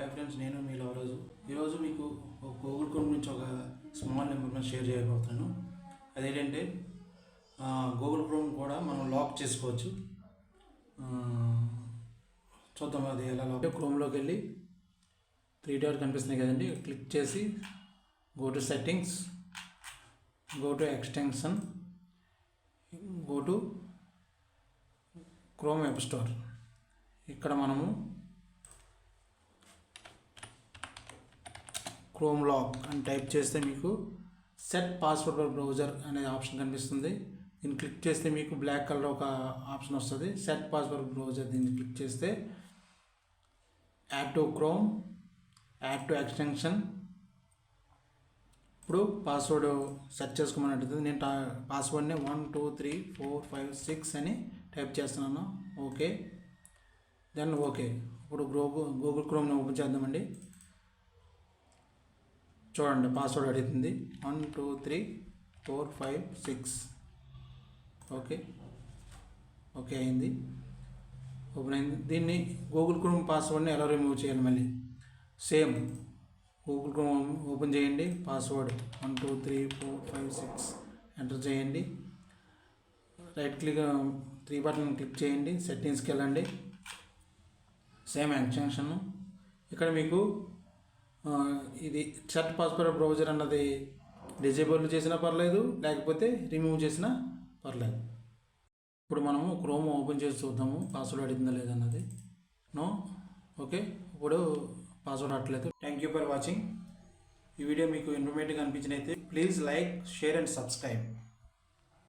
Hi friends, నేను మీ లవరాజు. ఈరోజు మీకు ఒక గూగుల్ క్రోమ్ గురించి ఒక స్మాల్ ఇన్ఫర్మేషన్ షేర్ చేయబోతున్నాను. అదేంటంటే గూగుల్ క్రోమ్ కూడా మనం లాక్ చేసుకోవచ్చు. చూద్దాం అది ఎలా లాక్. క్రోమ్లోకి వెళ్ళి 3 డాట్ కనిపిస్తున్నాయి కదండి, క్లిక్ చేసి go to settings, go to extension, go to chrome web store. ఇక్కడ మనము క్రోమ్ లాక్ అని టైప్ చేస్తే మీకు సెట్ పాస్వర్డ్ ఫర్ బ్రౌజర్ అనే ఆప్షన్ కనిపిస్తుంది. దీన్ని క్లిక్ చేస్తే మీకు బ్లాక్ కలర్ ఒక ఆప్షన్ వస్తుంది, సెట్ పాస్వర్డ్ బ్రౌజర్. దీన్ని క్లిక్ చేస్తే add to chrome, add to extension. ఇప్పుడు పాస్వర్డ్ సెట్ చేసుకోమని అడుగుతుంది. నేను పాస్వర్డ్ని 1 2 3 4 5 6 అని టైప్ చేస్తున్నాను. Okay, then okay. ఇప్పుడు గూగుల్ క్రోమ్ని ఓపెన్ చేద్దామండి. చూడండి, పాస్వర్డ్ అడుగుతుంది 1 2 3 4 5 6. ఓకే ఓకే అయింది, ఓపెన్ అయింది. దీన్ని గూగుల్ క్రోమ్ పాస్వర్డ్ని ఎలా రిమూవ్ చేయాలి? మళ్ళీ సేమ్ గూగుల్ క్రోమ్ ఓపెన్ చేయండి, పాస్వర్డ్ 1 2 3 4 5 6 ఎంటర్ చేయండి. రైట్ క్లిక్ 3 బటన్ క్లిక్ చేయండి, సెట్టింగ్స్కి వెళ్ళండి. Same extension. ఇక్కడ మీకు ఇది సెట్ పాస్వర్డ్ బ్రౌజర్ అన్నది డిజేబుల్ చేసినా పర్లేదు, లేకపోతే రిమూవ్ చేసినా పర్లేదు. ఇప్పుడు మనము క్రోమ్ ఓపెన్ చేసి చూద్దాము పాస్వర్డ్ అడిగిందా లేదన్నది. నో. ఓకే, ఇప్పుడు పాస్వర్డ్ అట్లేదు. Thank you for watching. ఈ వీడియో మీకు ఇన్ఫర్మేటివ్గా అనిపించినైతే please like, share and subscribe.